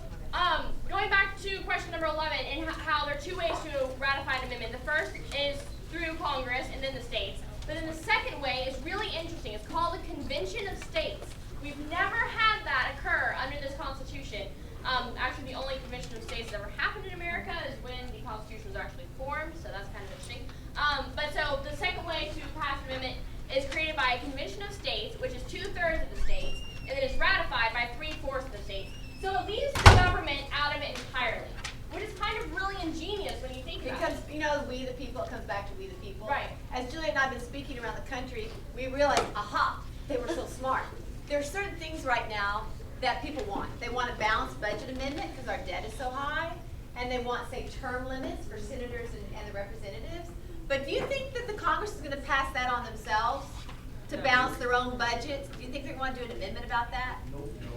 going back to question number 11 and how there are two ways to ratify an amendment. The first is through Congress and then the states. But then the second way is really interesting. It's called the Convention of States. We've never had that occur under this Constitution. Actually, the only Convention of States that ever happened in America is when the Constitution was actually formed, so that's kind of interesting. But so the second way to pass an amendment is created by a Convention of States, which is 2/3 of the states, and then is ratified by 3/4 of the states. So it leaves the government out people, it comes back to we the people. Right. As Julia and I have been speaking around the country, we realized, aha, they were so smart. There are certain things right now that people want. They want a balanced budget amendment because our debt is so high, and they want, say, term limits for senators and the representatives. But do you think that the Congress is going to pass that on themselves to balance their own budgets? Do you think they want to do an amendment about that?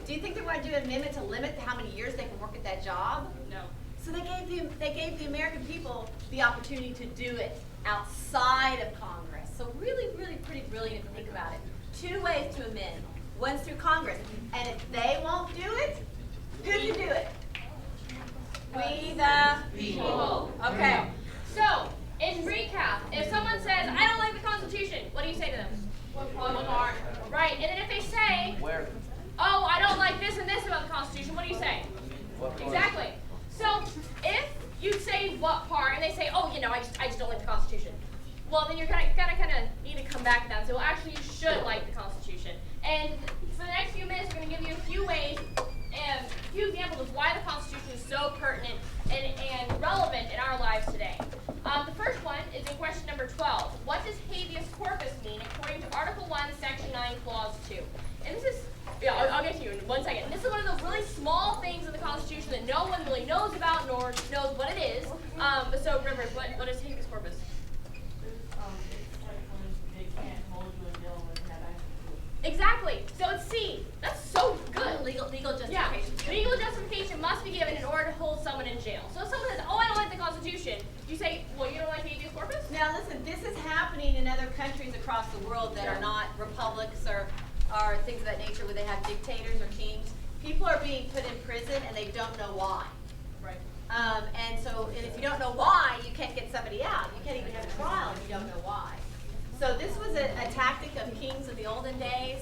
Do you think they want to do an amendment to limit how many years they can work at that job? No. So they gave the American people the opportunity to do it outside of Congress. So really, really pretty brilliant to think about it. 2 ways to amend. One's through Congress. And if they won't do it, who can do it? We the people. Okay. So, in recap, if someone says, I don't like the Constitution, what do you say to them? What part? Right, and then if they say, Where? oh, I don't like this and this about the Constitution, what do you say? Exactly. So, if you say what part, and they say, oh, you know, I just don't like the Constitution, well, then you're kind of need to come back to that and say, well, actually, you should like the Constitution. And for the next few minutes, we're going to give you a few ways and a few examples of why the Constitution is so pertinent and relevant in our lives today. The first one is in question number 12. What does habeas corpus mean according to Article 1, Section 9, Clause 2? And this is, yeah, I'll get to you in 1 second. This is one of those really small things in the Constitution that no one really knows about nor knows what it is. So Rivers, what is habeas corpus? Exactly. So it's C. That's so good. Legal justification. Yeah. Legal justification must be given in order to hold someone in jail. So if someone says, oh, I don't like the Constitution, you say, well, you don't like habeas corpus? Now listen, this is happening in other countries across the world that are not republics or things of that nature where they have dictators or kings. People are being put in prison and they don't know why. Right. And if you don't know why, you can't get somebody out. You can't even have a trial if you don't know why. So this was a tactic of kings in the olden days,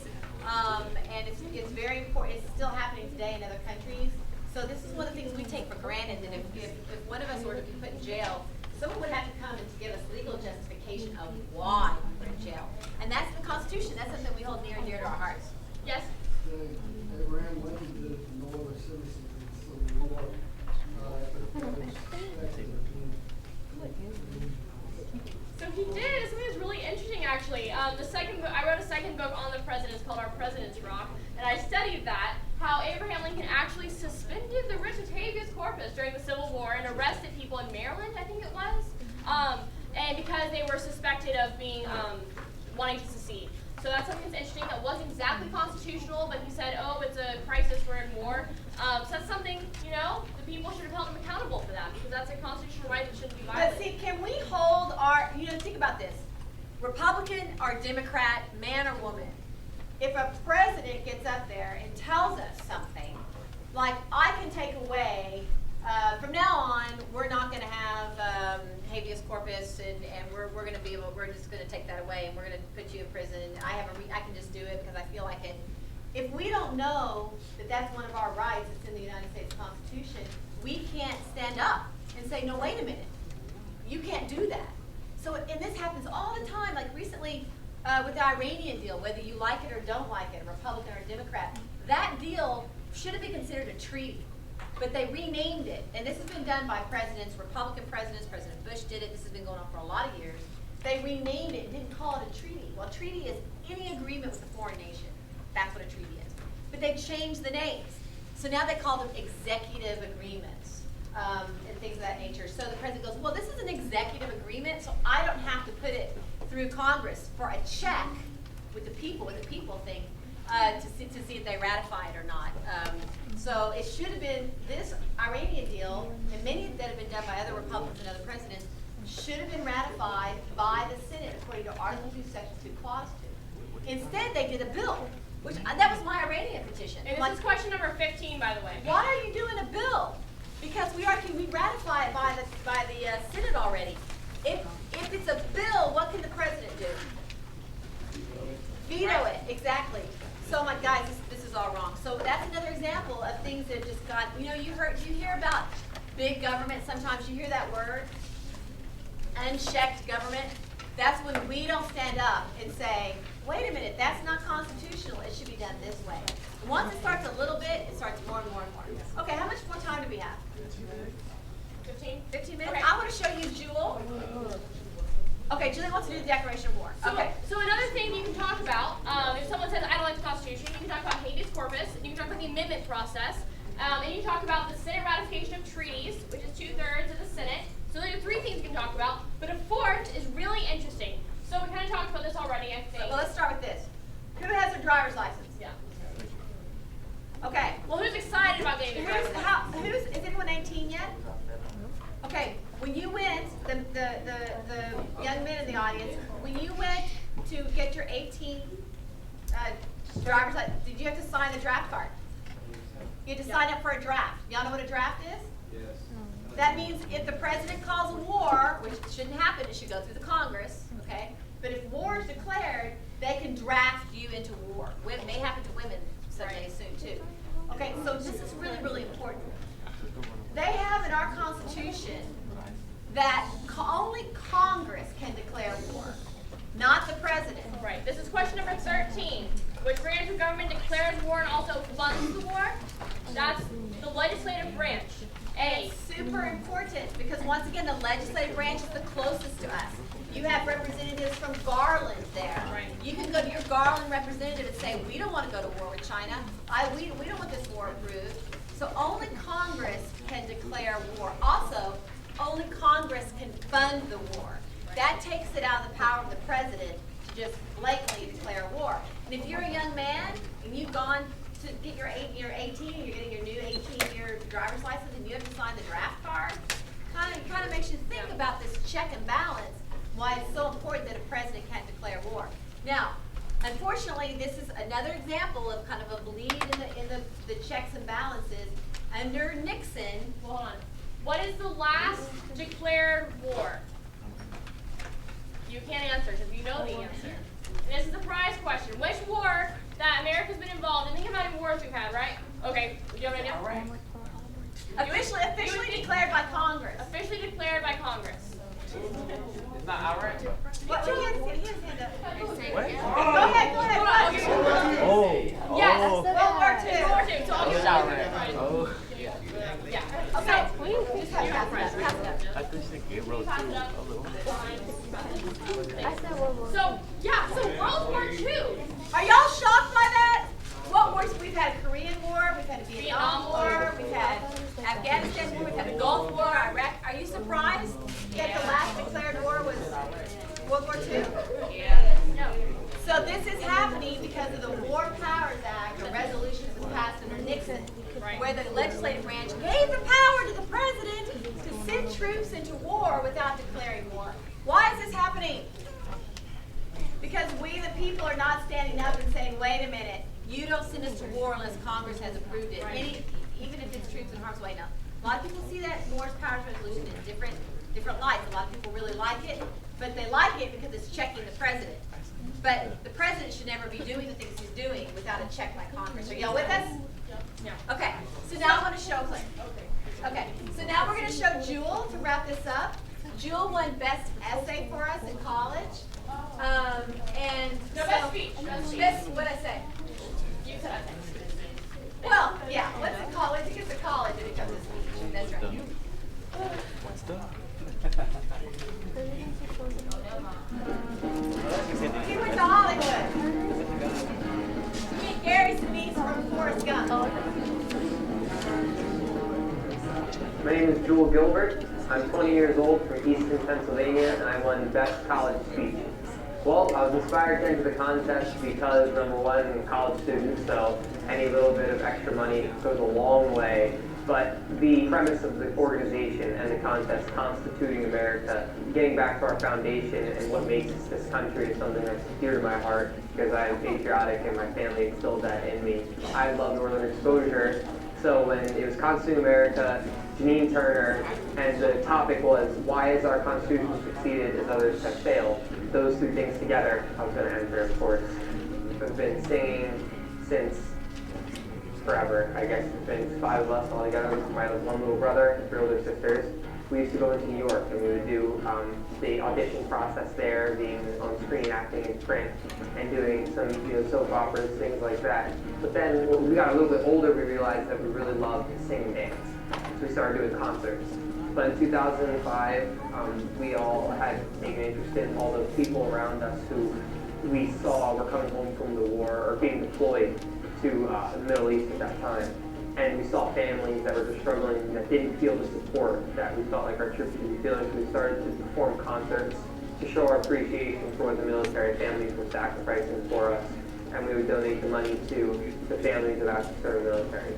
and it's very important. It's still happening today in other countries. So this is one of the things we take for granted, that if one of us were to be put in jail, someone would have to come and give us legal justification of why we're in jail. And that's the Constitution. That's something we hold near and dear to our hearts. Yes? Abraham Lincoln did it to no other citizens in the Civil War. So he did something that's really interesting, actually. The second book, I wrote a second book on the presidents called Our President's Rock, and I studied that, how Abraham Lincoln actually suspended the writ of habeas corpus during the Civil War and arrested people in Maryland, I think it was, and because they were suspected of being wanting to secede. So that's something that's interesting. That wasn't exactly constitutional, but he said, oh, it's a crisis, we're in war. So that's something, you know, the people should have held him accountable for that, because that's a constitutional right that shouldn't be violated. But see, can we hold our, think about this, Republican or Democrat, man or woman, if a president gets up there and tells us something, like I can take away, from now on, we're not going to have habeas corpus, and we're going to be able, we're just going to take that away, and we're going to put you in prison. I can just do it because I feel like it. If we don't know that that's one of our rights, it's in the United States Constitution, we can't stand up and say, no, wait a minute, you can't do that. So, and this happens all the time, like recently with the Iranian deal, whether you like it or don't like it, a Republican or a Democrat, that deal should have been considered a treaty. But they renamed it, and this has been done by presidents, Republican presidents. President Bush did it. This has been going on for a lot of years. They renamed it and didn't call it a treaty. Well, a treaty is any agreement with a foreign nation. That's what a treaty is. But they've changed the names. So now they call them executive agreements and things of that nature. So the president goes, well, this is an executive agreement, so I don't have to put it through Congress for a check with the people think, to see if they ratify it or not. So it should have been, this Iranian deal, and many that have been done by other Republicans and other presidents, should have been ratified by the Senate according to Article 2, Section 2, Clause 2. Instead, they did a bill, which that was my Iranian petition. And this is question number 15, by the way. Why are you doing a bill? Because we ratify it by the Senate already. If it's a bill, what can the president do? Veto it, exactly. So, my guys, this is all wrong. So that's another example of things that just got, you hear about big government, sometimes you hear that word, unchecked government. That's when we don't stand up and say, wait a minute, that's not constitutional, it should be done this way. Once it starts a little bit, it starts more and more and more. Okay, how much more time do we have? 15? 15 minutes? Okay. I want to show you Jewel. Okay, Julie wants to do the Declaration of War. Okay. So another thing you can talk about, if someone says, I don't like the Constitution, you can talk about habeas corpus, and you can talk about the amendment process, and you talk about the Senate ratification of treaties, which is 2/3 of the Senate. So those are 3 things you can talk about, but a 4th is really interesting. So we kind of talked about this already, I think. Well, let's start with this. Who has their driver's license? Yeah. Okay. Well, who's excited about getting a driver's license? Is anyone 18 yet? Okay, when you went, the young men in the audience, when you went to get your 18 driver's license, did you have to sign the draft card? You had to sign up for a draft. Y'all know what a draft is? Yes. That means if the president calls a war, which shouldn't happen, it should go through the Congress, okay? But if war is declared, they can draft you into war. It may happen to women someday soon too. Okay, so this is really, really important. They have in our Constitution that only Congress can declare war, not the president. Right. This is question number 13. Which branch of government declares war and also funds the war? That's the legislative branch. A. It's super important because once again, the legislative branch is the closest to us. You have representatives from Garland there. Right. You can go to your Garland representative and say, we don't want to go to war with China. We don't want this war approved. So only Congress can declare war. Also, only Congress can fund the war. That takes it out of the power of the president to just blatantly declare war. And if you're a young man and you've gone to get your 18 and you're getting your new 18-year driver's license and you have to sign the draft card, kind of makes you think about this check and balance, why it's so important that a president can't declare war. Now, unfortunately, this is another example of kind of a bleed in the checks and balances. Under Nixon, Hold on. What is the last declared war? You can't answer because you know the answer. And this is a prize question. Which war that America's been involved in? Think about how many wars we've had, right? Okay. Do you have an idea? officially declared by Congress. Officially declared by Congress. It's not outright? What? He has hand up. What? Go ahead. Oh. Yes. World War II. World War II. So I'll give It's you outright. Oh. Yeah. Okay. Just pass it up. Pass it up. I think they gave World Pass it II up. a little. So World War II. Are y'all shocked by that? What wars? We've had Korean War, we've had the Vietnam War, we've had Afghanistan War, we've had the Gulf War, Iraq. Are you surprised that the last declared war was World War II? Yeah. No. So this is happening because of the War Powers Act, a resolution that was passed under Nixon, where the legislative branch gave the power to the president to send troops into war without declaring war. Why is this happening? Because we, the people, are not standing up and saying, wait a minute, you don't send us to war unless Congress has approved it, even if it's troops in harm's way. Now, a lot of people see that Moore's Powers Resolution in different lights. A lot of people really like it, but they like it because it's checking the president. But the president should never be doing the things he's doing without a check by Congress. Are y'all with us? Yeah. Okay, so now I'm going to show Claire. Okay, so now we're going to show Jewel to wrap this up. Jewel won Best Essay for us in college. And No, so, best speech. Best speech. what'd I say? You said I think. Well, yeah, what's it called? Once it gets to college, it becomes a speech. That's right. What's done? He went to Hollywood. Meet Gary Sinise from Forrest Gump. My name is Jewel Gilbert. I'm 20 years old from Easton, Pennsylvania, and I won Best College Speech. Well, I was inspired to enter the contest because, number one, I'm a college student, so any little bit of extra money goes a long way. But the premise of the organization and the contest, Constituting America, getting back to our foundation and what makes this country is something that's dear to my heart because I'm patriotic and my family instilled that in me. I love Northern exposure, so when it was Constituting America, Janine Turner, and the topic was, why has our Constitution succeeded as others have failed? Those two things together, I was going to enter, of course. I've been singing since forever, I guess. There's been 5 of us all together with my one little brother and 3 older sisters. We used to go into New York and we would do the audition process there, being on screen acting in print, and doing some soap operas, things like that. But then when we got a little bit older, we realized that we really loved to sing and dance. So we started doing concerts. But in 2005, we all had taken interest in all those people around us who we saw were coming home from the war or being deployed to the Middle East at that time. And we saw families that were just struggling, that didn't feel the support that we felt like our troops should be feeling. So we started to perform concerts to show our appreciation for what the military families were sacrificing for us. And we would donate the money to the families of active service military.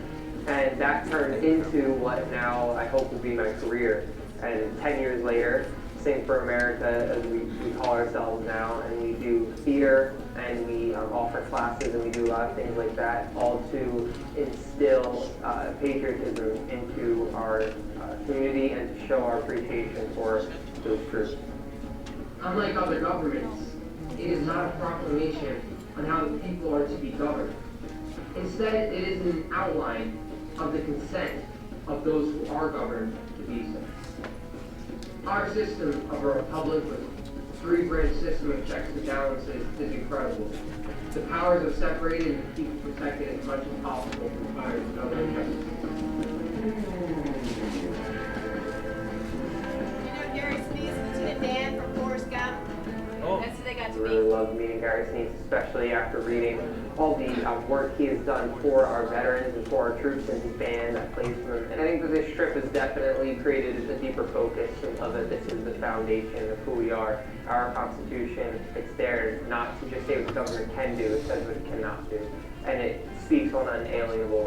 And that turned into what now I hope will be my career. And 10 years later, Sing for America, as we call ourselves now, and we do theater, and we offer classes, and we do a lot of things like that, all to instill patriotism into our community and to show our appreciation for those troops. Unlike other governments, it is not a proclamation on how the people are to be governed. Instead, it is an outline of the consent of those who are governed to be so. Our system of a republic with a three-branch system of checks and balances is incredible. The powers are separated and the people protected as much as possible from the powers of other interests. You know Gary Sinise, Lieutenant Dan from Forrest Gump? Oh. That's who they got I to really meet. love meeting Gary Sinise, especially after reading all the work he has done for our veterans and for our troops and his band that plays for them. And I think that this trip has definitely created a deeper focus of that this is the foundation of who we are. Our Constitution, it's there not to just say what the government can do, it says what it cannot do. And it speaks on unalienable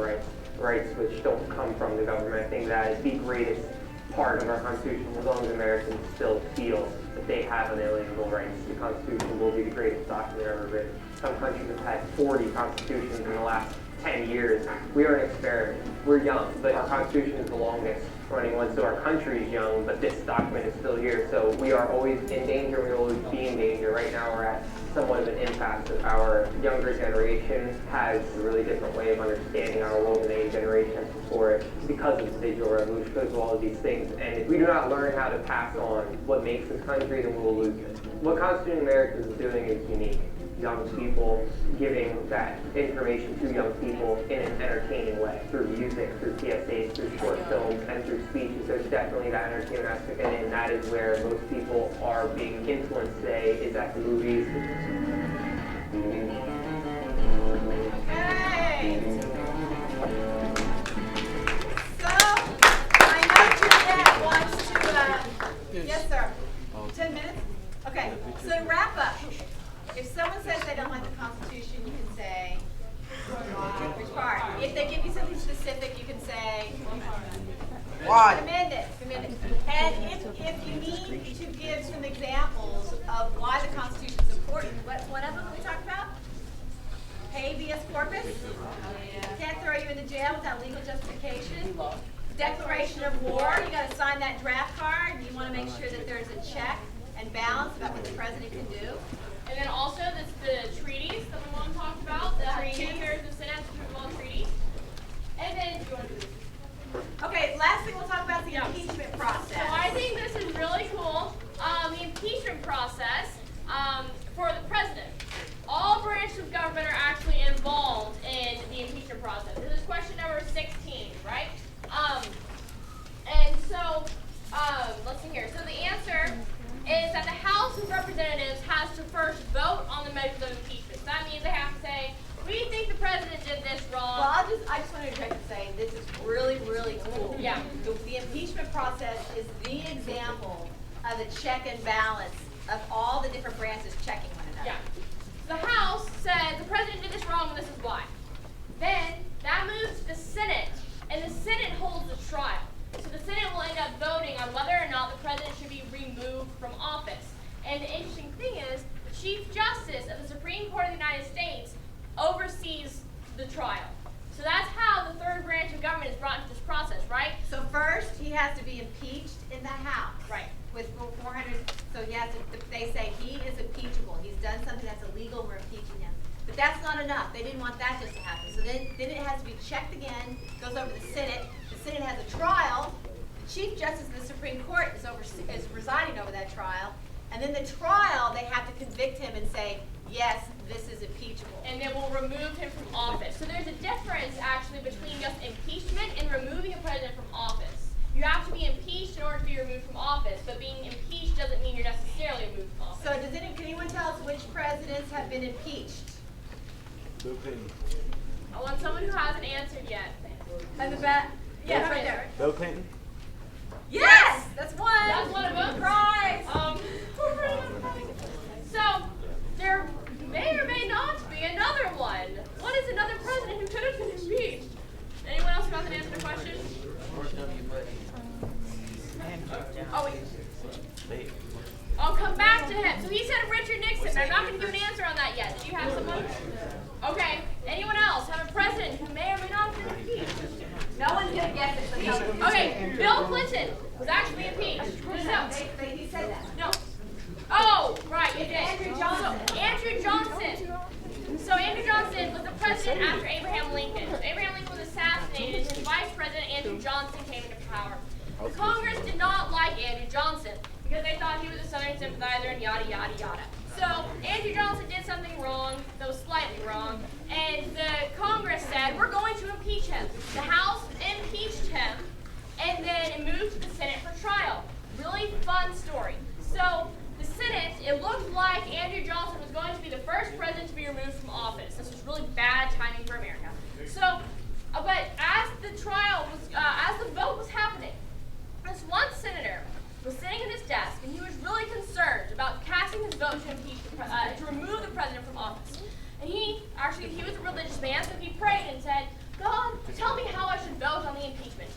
rights which don't come from the government. I think that is the greatest part of our Constitution. As long as Americans still feel that they have unalienable rights, the Constitution will be the greatest document ever written. Some countries have had 40 constitutions in the last 10 years. We are an experiment. We're young, but our Constitution is the longest running one. So our country is young, but this document is still here. So we are always in danger. We will always be in danger. Right now we're at somewhat of an impasse. Our younger generation has a really different way of understanding our world than any generation has before it because of the digital revolution, because of all of these things. And if we do not learn how to pass on what makes this country, then we will lose it. What Constitution America is doing is unique. Young people, giving that information to young people in an entertaining way, through music, through PSAs, through short films, and through speeches. There's definitely that entertainment aspect in it, and that is where most people are being influenced today, is at the movies. Okay. So, I know Jeanette wants to, yes sir, 10 minutes? Okay, so to wrap up, if someone says they don't like the Constitution, you can say, which part? If they give you something specific, you can say, why? Amend it. And if you need to give some examples of why the Constitution is important, what else did we talk about? Habeas corpus. Can't throw you into jail without legal justification. Declaration of war. You got to sign that draft card. You want to make sure that there's a check and balance about what the president can do. And then also the treaties that my mom talked about, the two-thirds of Senate approval of treaties. And then, do you want to do this? Okay, last thing we'll talk about is the impeachment process. So I think this is really cool. The impeachment process for the president. All branches of government are actually involved in the impeachment process. This is question number 16, right? And so, let's see here. So the answer is that the House of Representatives has to first vote on the measures of impeachment. So that means they have to say, we think the president did this wrong. Well, I just want to interject and say this is really, really cool. Yeah. The impeachment process is the example of the check and balance of all the different branches checking one another. Yeah. The House says the president did this wrong and this is why. Then that moves to the Senate, and the Senate holds the trial. So the Senate will end up voting on whether or not the president should be removed from office. And the interesting thing is, the Chief Justice of the Supreme Court of the United States oversees the trial. So that's how the third branch of government is brought into this process, right? So first, he has to be impeached in the House. Right. With 400, so he has to, they say he is impeachable. He's done something that's illegal, we're impeaching him. But that's not enough. They didn't want that just to happen. So then it has to be checked again, goes over to the Senate. The Senate has a trial. The Chief Justice of the Supreme Court is presiding over that trial. And then the trial, they have to convict him and say, yes, this is impeachable. And then we'll remove him from office. So there's a difference actually between just impeachment and removing a president from office. You have to be impeached in order to removed from office, but being impeached doesn't mean you're necessarily removed from office. So can anyone tell us which presidents have been impeached? Bill Clinton. I want someone who hasn't answered yet. And the back. Yes, right there. Bill Clinton. Yes, that's one. That's one of them. Prize. So there may or may not be another one. What is another president who could have been impeached? Anyone else who hasn't answered the question? Oh, wait. I'll come back to him. So he said Richard Nixon. I'm not going to give an answer on that yet. Do you have someone? Okay. Anyone else have a president who may or may not have been impeached? No one's going to guess it. So Okay. Bill Clinton was actually impeached. No. He said that. No. Oh, right. It did. Andrew Johnson. So, Andrew Johnson. So Andrew Johnson was the president after Abraham Lincoln. So Abraham Lincoln was assassinated, and his vice president, Andrew Johnson, came into power. The Congress did not like Andrew Johnson because they thought he was a Southern sympathizer and yada, yada, yada. So Andrew Johnson did something wrong, that was slightly wrong, and the Congress said, we're going to impeach him. The House impeached him, and then it moved to the Senate for trial. Really fun story. So the Senate, it looked like Andrew Johnson was going to be the first president to be removed from office. This was really bad timing for America. So, but as the trial was, as the vote was happening, this one senator was sitting at his desk, and he was really concerned about casting his vote to impeach, to remove the president from office. And he was a religious man, so he prayed and said, God, tell me how I should vote on the impeachment.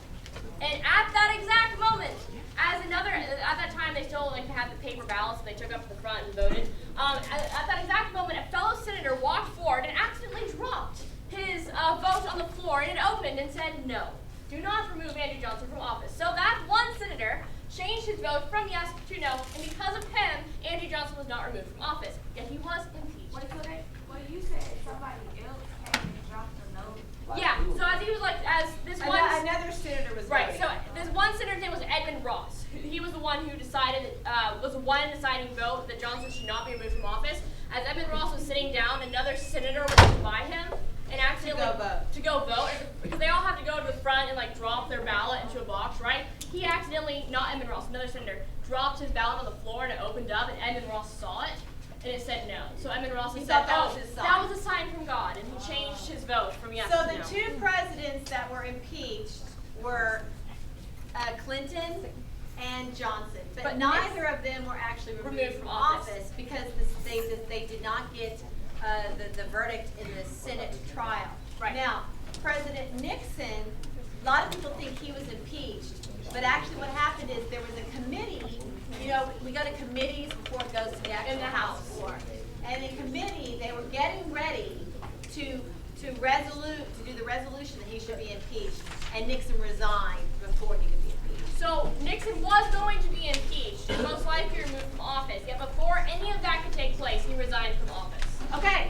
And at that exact moment, at that time they still had the paper ballots, so they took up to the front and voted. At that exact moment, a fellow senator walked forward and accidentally dropped his vote on the floor, and it opened and said, no, do not remove Andrew Johnson from office. So that one senator changed his vote from yes to no, and because of him, Andrew Johnson was not removed from office, yet he was impeached. Well, you said somebody else came and dropped a note. Yeah, so as he was another senator was right. voting. So this one senator's name was Edmund Ross. He was the one who decided, was the one deciding vote that Johnson should not be removed from office. As Edmund Ross was sitting down, another senator went by him and accidentally to go vote because they all have to go to the front and drop their ballot into a box, right? He accidentally, not Edmund Ross, another senator, dropped his ballot on the floor and it opened up and Edmund Ross saw it. And it said no. So Edmund Ross said, that was a sign from God. And he changed his vote from yes So to no. the two presidents that were impeached were Clinton and Johnson. But neither of them were actually removed from office because they did not get the verdict in the Senate trial. Right. Now, President Nixon, a lot of people think he was impeached, but actually what happened is there was a committee. You know, we go to committees before it goes to the actual House floor. And in committee, they were getting ready to do the resolution that he should be impeached, and Nixon resigned before he could be impeached. So Nixon was going to be impeached and most likely removed from office. Yet before any of that could take place, he resigned from office. Okay,